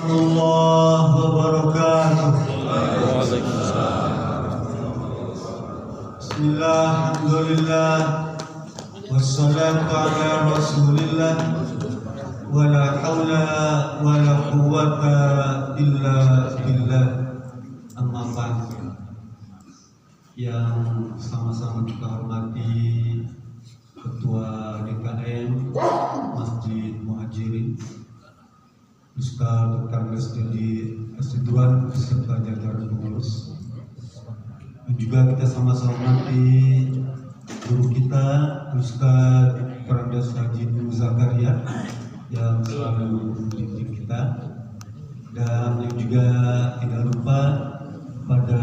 warahmatullahi wabarakatuh. Bismillah, alhamdulillah, wassalatu ala rasulillah, wala hawla wala quwwata illa billah. Amma ba'd. Yang sama-sama kita hormati Ketua DKM Masjid Muhajirin Ustaz Dr. Studi Asiduan beserta jajaran pengurus, dan juga kita sama-sama hormati guru kita Ustaz Prandas Haji Nur Zakaria yang selalu mendidik kita, dan yang juga tidak lupa pada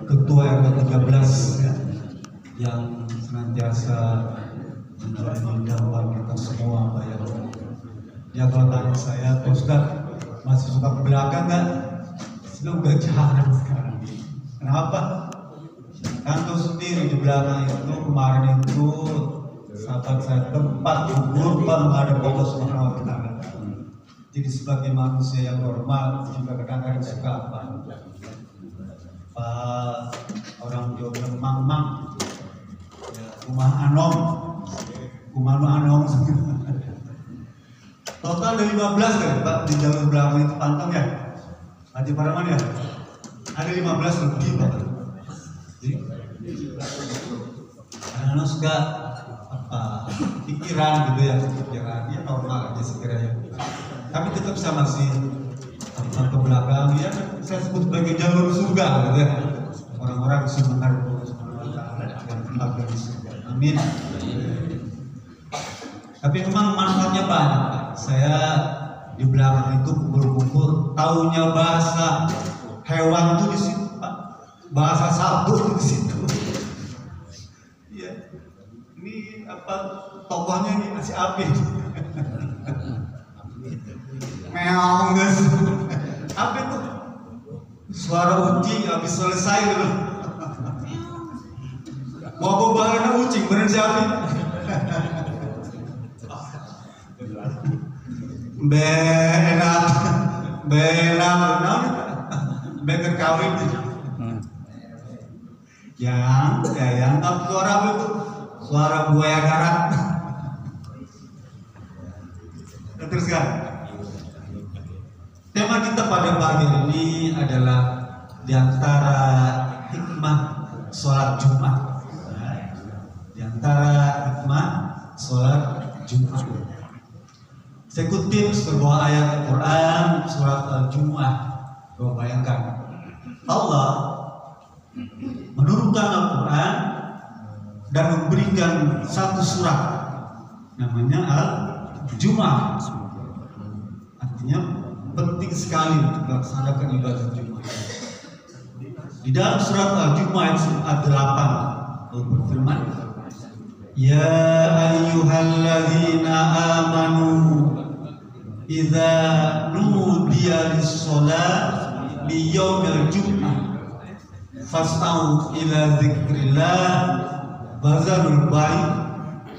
Ketua RW 13 ya, yang senantiasa menjadi dakwah kita semua, Pak ya. Ya kalau tanya saya, Pak Ustaz masih suka ke belakang nggak? Sudah jarang sekarang. Kenapa? Kantor sendiri di belakang itu kemarin itu sahabat saya tempat gugur Pak menghadap Allah Subhanahu Wa Taala. Jadi sebagai manusia yang normal juga kadang-kadang suka apa? Pak orang Jawa bilang mang-mang, ya, rumah anom, total ada 15 kan Pak di jalur belakang itu pantang ya, Haji Paraman ya, ada 15 lebih Pak. Jadi anak suka apa pikiran gitu ya, pikiran ya normal aja sekiranya, tapi tetap sama sih ke belakang ya, saya sebut sebagai jalur surga gitu ya. Orang-orang bisa menghadap Allah Subhanahu Wa Taala dan keluarga di surga. Amin. Tapi memang manfaatnya banyak Pak. Saya di belakang itu kumpul-kumpul, taunya bahasa hewan itu di situ Pak, bahasa sabtu di situ. Iya. Ini apa tokohnya ini masih api. Meong guys. Apa itu? Suara ucing habis selesai dulu. Mau bahannya ucing bener siapa? Benar, bener kawin. Yang tapi suara itu suara buaya darat. Terus kan? Tema kita pada pagi ini adalah diantara hikmah sholat Jumat. Diantara hikmah sholat Jumat. Saya kutip sebuah ayat Al-Quran surat Al-Jumu'ah. Coba bayangkan, Allah menurunkan Al-Quran dan memberikan satu surat namanya Al-Jumu'ah. Artinya penting sekali untuk melaksanakan ibadah Jumat. Di dalam surat Al-Jumu'ah ayat 8 Allah berfirman, Ya ayyuhalladzina amanu idza nudiya lis-shalah li yaumil jum'ah fas'au ila dzikrillah wa zarul bai'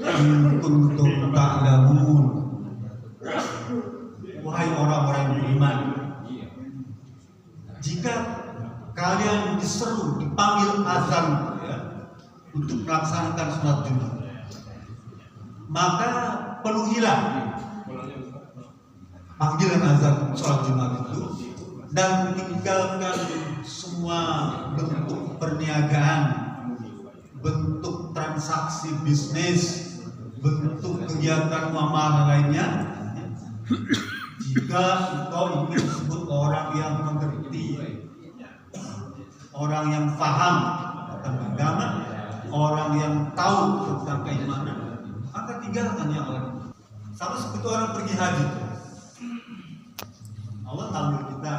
in kuntum ta'lamun. Wahai orang-orang yang beriman, jika kalian diseru, dipanggil azan ya, untuk melaksanakan sholat Jumat, maka penuhilah panggilan azan sholat Jumat itu dan tinggalkan semua bentuk perniagaan, bentuk transaksi bisnis, bentuk kegiatan muamalah lainnya. Jika engkau ingin disebut orang yang mengerti, orang yang paham tentang agama, orang yang tahu tentang keimanan, maka tinggalkan yang lain. Sama seperti orang pergi haji. Allah panggil kita,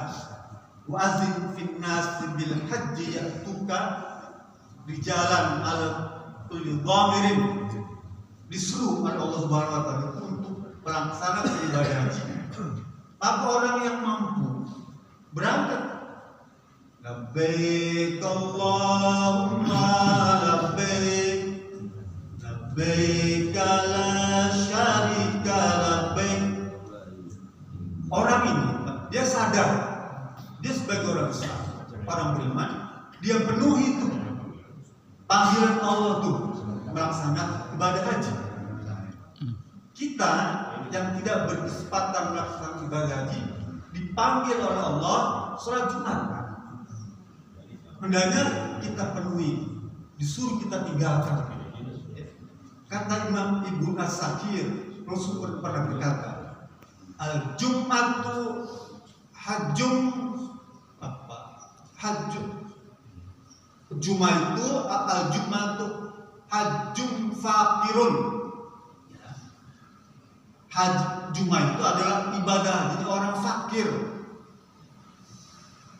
wa'azin finnas bil haji ya'tuka rijalan ala kulli dhamirin. Disuruh oleh Allah Subhanahu Wa Taala untuk pelaksanaan ibadah haji. Maka orang yang mampu berangkat, labbaik Allahumma labbaik, labbaik la syarika labbaik. Orang orang ini, dia sadar, dia sebagai orang Islam, orang beriman, dia penuhi itu panggilan Allah tuh melaksanakan ibadah haji. Kita yang tidak berkesempatan melaksanakan ibadah haji dipanggil oleh Allah sholat Jumat. Hendaknya kita penuhi, disuruh kita tinggalkan. Kata Imam Ibnu As-Sakir, Rasul pernah berkata, Al-Jum'atu hajjum Jumat itu al-Jum'atu hajjum fakirun. Jumat itu adalah ibadah jadi orang fakir.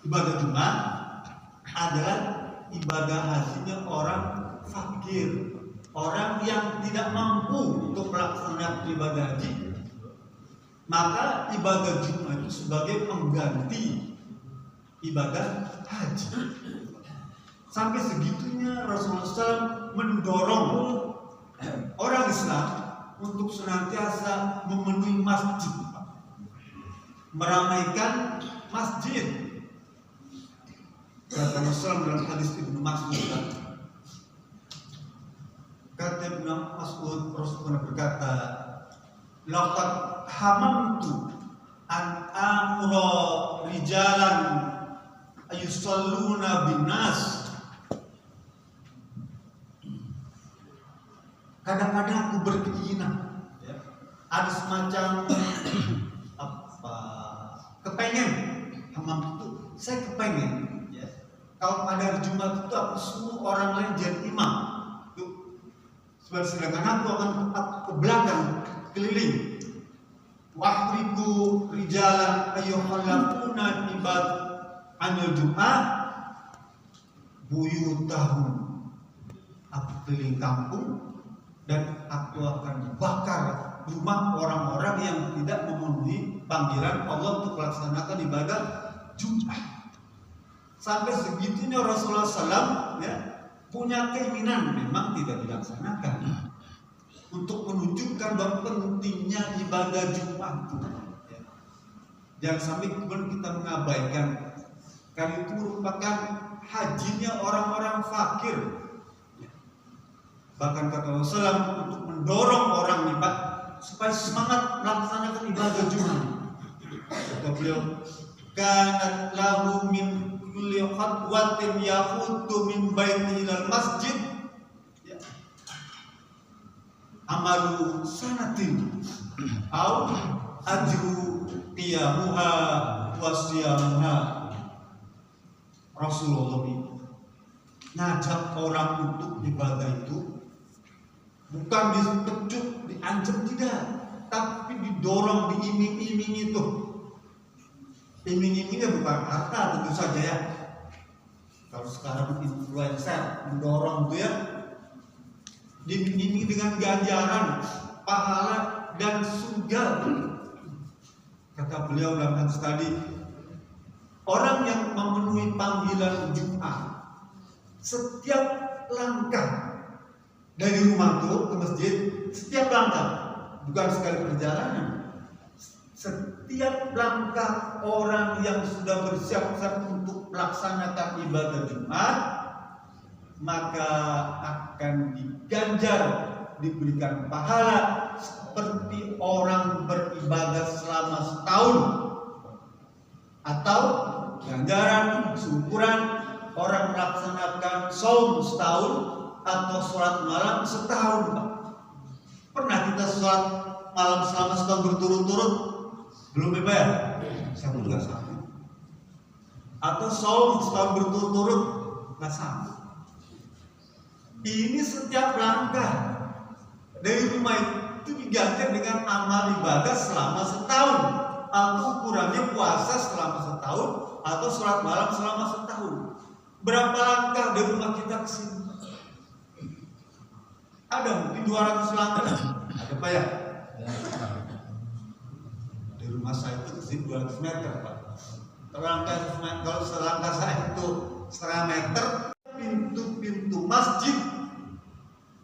Ibadah Jumat adalah ibadah hajinya orang fakir, orang yang tidak mampu untuk melaksanakan ibadah haji. Maka ibadah Jumat itu sebagai pengganti ibadah haji. Sampai segitunya Rasulullah SAW mendorong orang Islam untuk senantiasa memenuhi masjid, meramaikan masjid. Kata Rasulullah dalam hadis Ibnu Mas'ud, kata Ibnu Mas'ud, Rasulullah berkata, laqad hamamtu an amra rijalan ayusalluna binnas. Kadang-kadang aku berkeinginan, ya, ada semacam kepengen, hamam itu, saya kepengen, ya, kalau pada hari Jumat itu aku semua orang lain jadi imam, sedangkan aku akan ke belakang, keliling, wahriku rijalan ayyuhallafuna ibad anil Jumat buyutahum, aku keliling kampung dan aku akan bakar rumah orang-orang yang tidak memenuhi panggilan Allah untuk melaksanakan ibadah Jumat. Sampai segitunya Rasulullah SAW, ya, punya keinginan, memang tidak dilaksanakan, untuk menunjukkan bahwa pentingnya ibadah Jumat. Ya. Jangan sampai kemudian kita mengabaikan, karena itu merupakan hajinya orang-orang fakir. Bahkan kata Rasulullah untuk mendorong orang nih Pak supaya semangat melaksanakan ibadah Jumat. Kata beliau, kanat lahu min kulli khatwatin yaqutu min baiti ilal masjid, ya, amalu sanatin au ajru qiyamuha wa siyamuha. Rasulullah ngajak orang untuk ibadah itu bukan dipecut, diancam, tidak, tapi didorong, diiming-iming itu. Iming-imingnya bukan harta tentu saja, ya. Kalau sekarang influencer mendorong itu, ya, diiming-iming dengan ganjaran, pahala dan surga. Kata beliau dalam hadis tadi, orang yang memenuhi panggilan Jumat, setiap langkah dari rumah itu ke masjid, setiap langkah, bukan sekali perjalanan, setiap langkah orang yang sudah bersiap-siap untuk melaksanakan ibadah Jumat, maka akan diganjar, diberikan pahala seperti orang beribadah selama setahun, atau ganjaran seukuran orang melaksanakan saum setahun atau sholat malam setahun, Pak. Pernah kita sholat malam selama setahun berturut-turut belum dibayar? Saya juga sanggup. Atau saum setahun berturut-turut nggak sanggup. Ini setiap langkah dari rumah itu diganti dengan amal ibadah selama setahun, atau ukurannya puasa selama setahun, atau sholat malam selama setahun. Berapa langkah dari rumah kita ke sini? Ada mungkin 200 langkah. Ada Pak, ya? Di rumah saya itu ke sini 200 meter, Pak. Kalau selangkah saya itu setengah meter, pintu-pintu masjid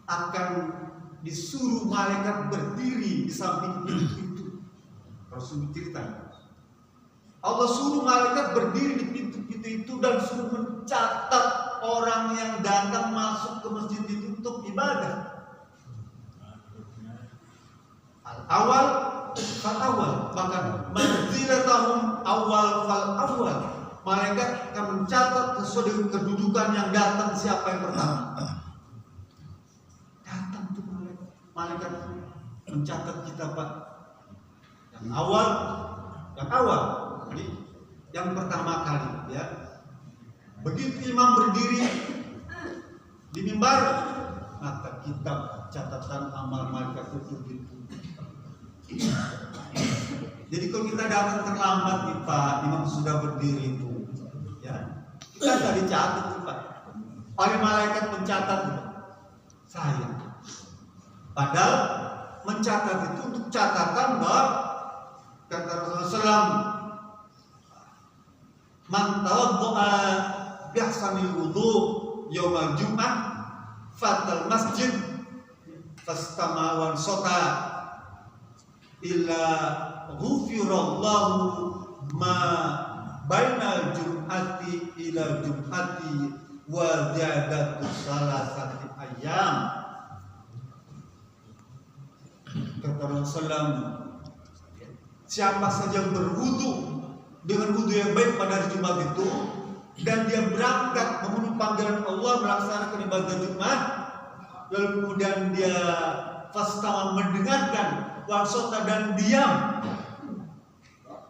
akan disuruh malaikat berdiri di samping pintu itu. Rasul cerita, Allah suruh malaikat berdiri di pintu-pintu itu dan suruh mencatat orang yang datang masuk ke masjid itu untuk ibadah. Awal fal awal, bahkan manzilatahum awal fal awal. Malaikat akan mencatat sesuai dengan kedudukan yang datang siapa yang pertama. Datang tuh malaikat mencatat kita, Pak. Yang awal. Jadi yang pertama kali, ya. Begitu imam berdiri di mimbar, maka kitab catatan amal malaikat itu gitu. Jadi kalau kita datang terlambat nih Pak, imam sudah berdiri itu, ya, kita nggak dicatat nih Pak. Oleh malaikat mencatat saya. Padahal mencatat itu untuk catatan bahwa kata Rasulullah SAW, man tawadda'a bihsanil wudu yaumal jum'ah fatal masjid fastama wan sota illa ghufirallahu ma bainal jum'ati ila jum'ati wa ziyadatu salasati ayyam. Kata Rasulullah, siapa saja berwudu dengan wudu yang baik pada hari Jumat itu dan dia berangkat memenuhi panggilan Allah melaksanakan ibadah Jumat, lalu kemudian dia fastama mendengarkan wansota dan diam,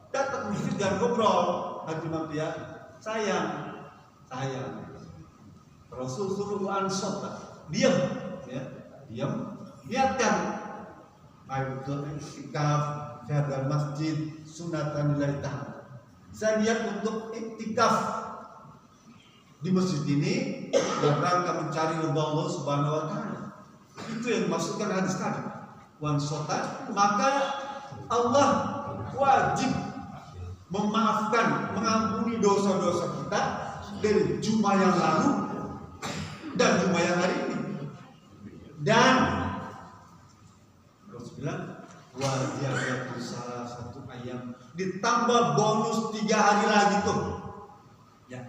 datang ke masjid dan ngobrol hari Jumat, ya sayang Rasul suruh ansota diam, ya diam, niatkan ayo iktikaf jaga masjid sunatan lillahi ta'ala. Saya niat untuk iktikaf di masjid ini dalam rangka mencari ridha Allah Subhanahu wa taala. Itu yang dimaksudkan hadis tadi. Wan sota, maka Allah wajib memaafkan, mengampuni dosa-dosa kita dari Jumat yang lalu dan Jumat yang hari ini. Dan Rasul bilang wajibatu salah satu ayam, ditambah bonus 3 hari lagi tuh, ya.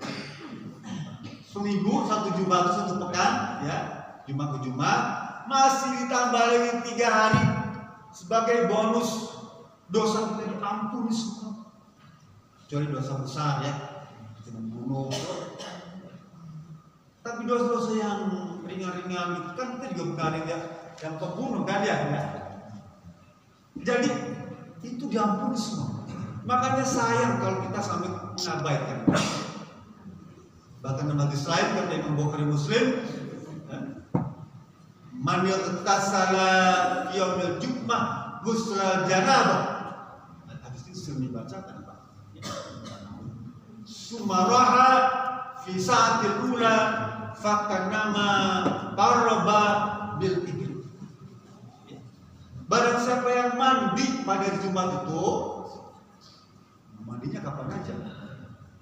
Seminggu 1 Jumat 1 pekan, ya, Jumat ke Jumat masih ditambah lagi 3 hari sebagai bonus. Dosa kita diampuni semua, kecuali dosa besar, ya, membunuh. Tapi dosa-dosa yang ringan-ringan itu kan kita juga bukan yang pembunuh kan, ya. Jadi itu diampuni semua. Makanya sayang kalau kita sampai mengabaikan. Bahkan dalam hadis lain kata Imam Bukhari Muslim, man yaghtasala yaumil jum'ah ghusla janabah. Hadis itu sering dibacakan, Pak. Sumaraha fi sa'atil ula fakanama qaraba bil ibn. Barang siapa yang mandi pada hari Jumat itu, mandinya kapan aja.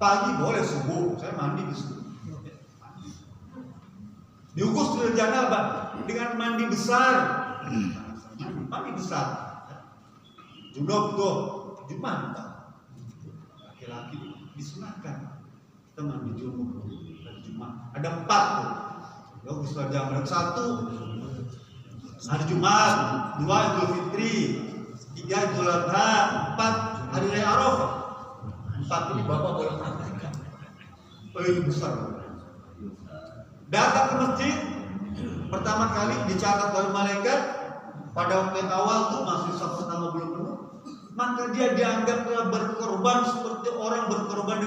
Pagi boleh, subuh, saya mandi di subuh. Diukus dengan janabah dengan mandi besar. Mandi besar. Junub tuh, Jumat. Laki-laki disunahkan kita mandi junub hari Jumat. Ada 4 tuh. Bagus jam 1 hari Jumat, 2 Idul Fitri, 3 Idul Adha, 4 hari Raya Arafah. 4 ini Bapak boleh praktekkan. Paling besar. Datang ke masjid pertama kali dicatat oleh malaikat pada waktu yang awal tuh masih 1 pertama belum penuh, maka dia dianggap telah berkorban seperti orang berkorban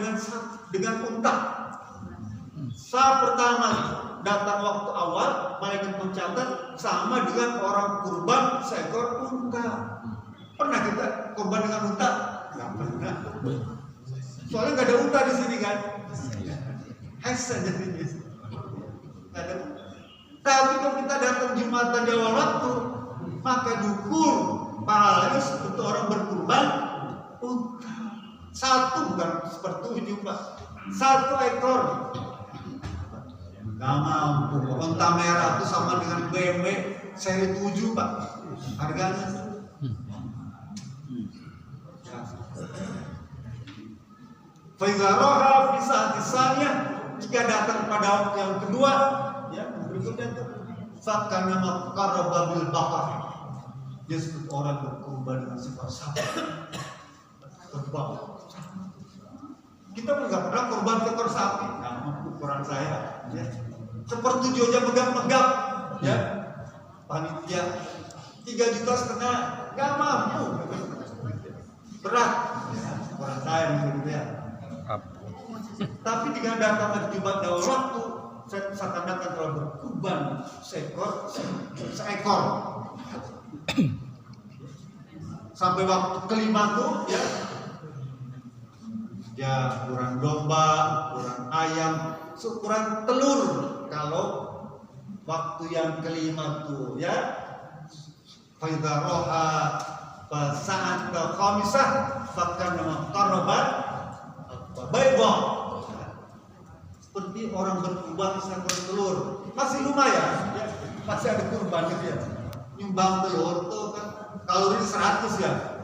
dengan unta. Saat pertama datang waktu awal, malaikat mencatat sama dengan orang kurban seekor unta. Pernah kita kurban dengan unta? Nggak pernah. Soalnya nggak ada unta di sini kan? Hasan jadi ada. Tapi kalau kita datang Jumatan di awal waktu, maka diukur pahalanya seperti orang berkurban unta. 1 bukan seperti 7 Pak. 1 ekor. Gak mampu. Unta merah itu sama dengan BMW seri 7 Pak. Harganya. Faizaroha bisa tisanya jika datang pada waktu yang kedua, ya berikutnya itu fakana maqarraba bil bakar. Dia seperti orang berkorban dengan sifat sabar. Korban. Kita nggak pernah korban ekor sapi, nah, ukuran saya. Ya. Sepertujuh aja megap-megap, ya. Panitia 3,5 juta nggak mampu. Berat, ya. Ukuran saya mungkin ya. Tapi dengan datang hari Jumat dalam waktu, saya seakan-akan telah berkorban seekor. Sampai waktu kelima tuh ya ukuran domba, ukuran ayam, seukuran telur. Kalau waktu yang kelima tuh ya faidaroha saat khamisah fakana qarrabat baydha. Seperti orang berkurban seekor telur, masih lumayan ya, masih ada kurban gitu ya. Nyumbang telur tuh kan kalori 100 ya.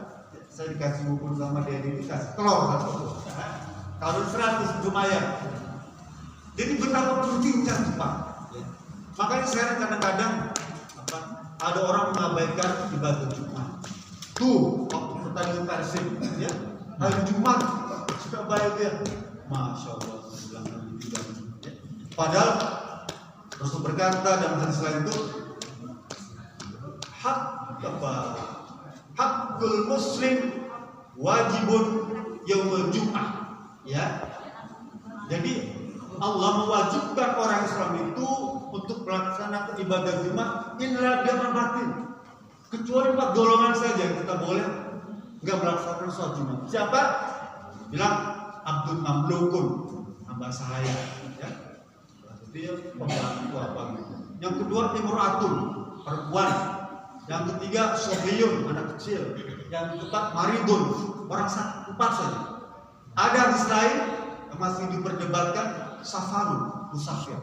Saya dikasih bubur sama Dedi, dikasih telur satu. Kalori 100 lumayan. Jadi betapa pentingnya itu Pak. Makanya saya kadang-kadang ada orang mengabaikan ibadah Jumat. Tuh waktu pertandingan Persib ya, hari Jumat sudah baik ya. Masya Allah. Padahal Rasul berkata dalam hadis lain itu hakul muslim wajibun yaumul jum'ah, ya. Jadi Allah mewajibkan orang Islam itu untuk melaksanakan ibadah Jumat inilah dia batin. Kecuali 4 golongan saja yang kita boleh nggak melaksanakan sholat Jumat. Siapa? Bilang Abdul Mamlukun, hamba sahaya, ya. Dia pembantu apa gitu. Yang kedua imra'atun, perempuan. Yang ketiga sobyun, anak kecil. Yang keempat maridun, orang sakit, 4 saja. Ada hadis lain yang masih diperdebatkan safarun, musafir.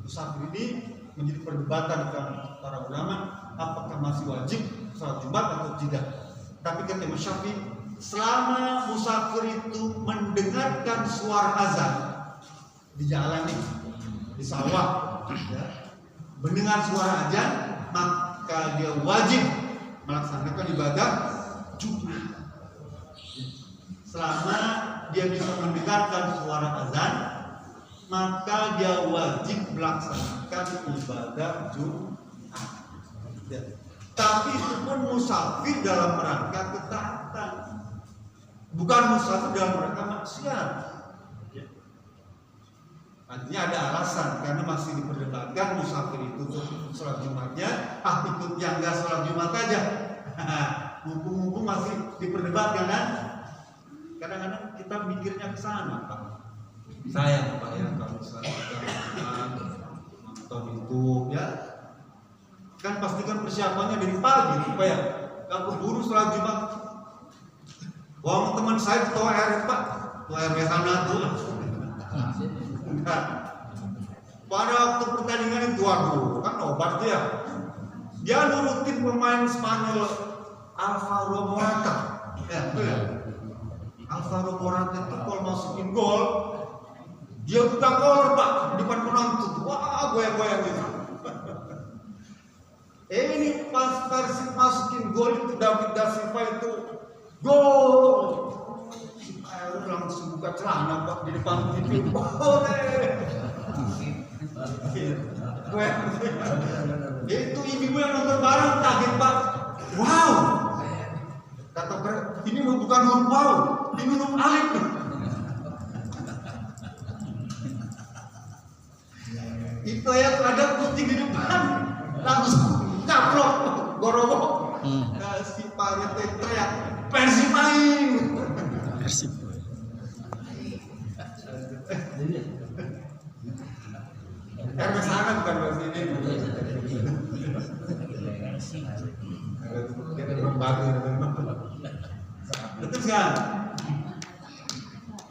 Musafir ini menjadi perdebatan dengan para ulama apakah masih wajib sholat Jumat atau tidak. Tapi kata Imam Syafi'i, selama musafir itu mendengarkan suara azan di jalan ini, di sawah, ya, mendengar suara azan, maka dia wajib melaksanakan ibadah Jumat. Selama dia bisa mendengarkan suara azan, maka dia wajib melaksanakan ibadah Jumat. Ya. Tapi itu pun musafir dalam rangka ketaatan, bukan musafir dalam rangka maksiat. Ya. Artinya ada alasan karena masih diperdebatkan musafir itu untuk sholat Jumatnya, ikut yang enggak sholat Jumat aja. Mumpung masih diperdebatkan kan? Kadang-kadang kita mikirnya ke sana, Pak. Saya Pak ya, kalau misalnya nonton itu ya, kan pastikan persiapannya dari pagi supaya nggak keburu sholat Jumat. Wong teman saya ketua RW Pak, ketua RW sana tuh. Nah, pada waktu pertandingan itu kan obat dia. Dia nurutin pemain Spanyol Alvaro Morata. Ya. Alvaro Morata itu kalau masukin gol, dia buka kolor Pak di depan penonton. Wah, goyang-goyang gitu. Ini pas Persib masukin gol itu David da Silva itu gol. Ayo langsung buka celana Pak di depan TV. Itu ibu yang nonton bareng kaget Pak. Wow. Kata ini bukan huruf wow, ini huruf alif. Itu yang ada putih di depan, langsung caplok, gorobok. Si Pak teriak, Persib main. Persib. RW sana bukan Persib ini. Betul kan?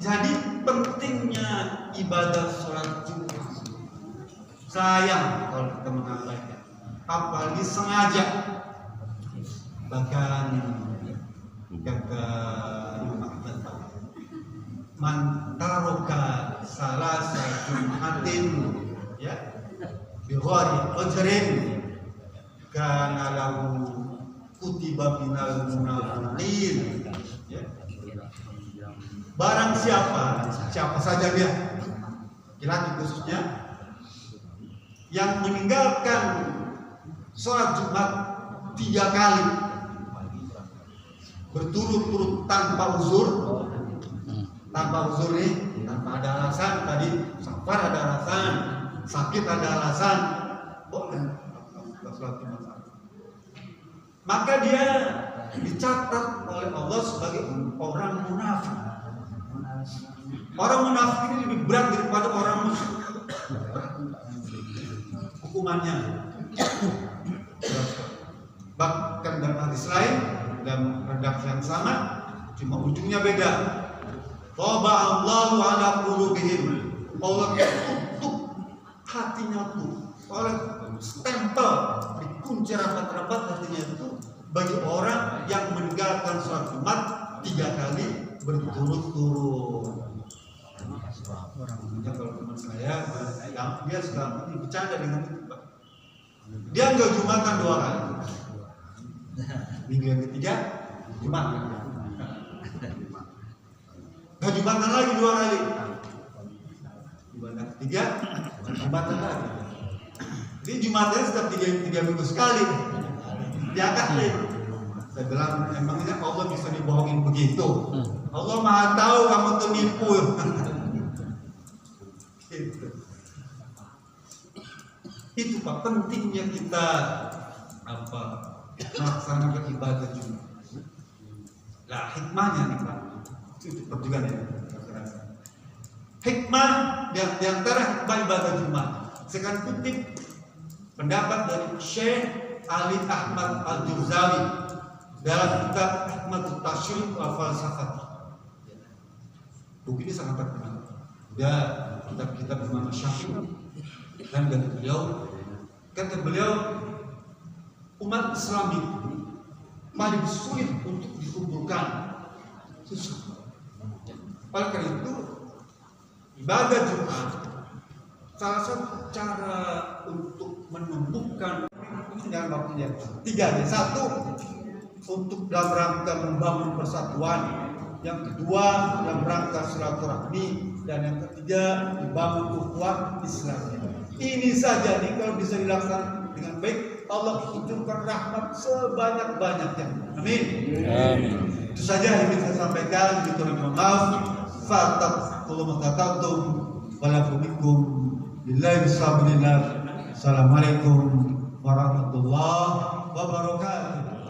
Jadi pentingnya ibadah sholat Jumat. Sayang kalau kita mengabaikan, apalagi sengaja. Bahkan kata man taroka salasa jum'atin ya bighari ajrin kana lahu kutiba minal munafiqin ya. Barang siapa saja dia, laki-laki khususnya, yang meninggalkan sholat Jumat 3 kali berturut-turut tanpa uzur nih, tanpa ada alasan, tadi safar ada alasan, sakit ada alasan, boleh sholat Jumat, maka dia dicatat oleh Allah sebagai orang munafik. Orang munafik ini lebih berat daripada orang musyrik hukumannya. Bahkan dalam hadis lain, dalam redaksi yang sama, cuma ujungnya beda. Taba Allahu ala qulubihim. Allah tutup hatinya tuh oleh stempel, dikunci rapat-rapat hatinya itu bagi orang yang meninggalkan sholat Jumat 3 kali berturut-turut. Kalau teman saya, dia sekarang ini bercanda dengan itu, Pak. Dia nggak Jumatan 2 kali. Minggu yang ketiga Jumat. Nggak Jumatan lagi 2 kali. Jumatan ketiga Jumatan lagi. Jadi Jumatnya setiap 3 minggu sekali. Diangkat nih. Saya bilang, emangnya Allah bisa dibohongin begitu? Allah Maha tahu kamu ternipu. Itu Pak, pentingnya kita melaksanakan ibadah Jumat. Nah, hikmahnya nih Pak, itu juga ya. Hikmah di antara hikmah ibadah Jumat. Saya akan kutip pendapat dari Syekh Ali Ahmad Al-Jurzawi dalam kitab Hikmatut Tasyrik wa Falsafat. Buku ini sangat terkenal. Dia kitab-kitab Imam Syafi'i, dan kata beliau umat Islam itu paling sulit untuk dikumpulkan, susah. Oleh karena itu ibadah Jumat salah satu cara untuk menumbuhkan dengan waktunya 3. 1 untuk dalam rangka membangun persatuan, yang kedua dalam rangka silaturahmi, dan yang ketiga dibangun ukhuwah Islam. Ini saja nih kalau bisa dilaksanakan dengan baik, Allah menunjukkan rahmat sebanyak-banyaknya. Amin. Amin. Itu saja yang bisa saya sampaikan. Mohon maaf. Fattaqullaha mastata'tum wa la tubikum billahi bisabilillah. Assalamualaikum warahmatullahi wabarakatuh.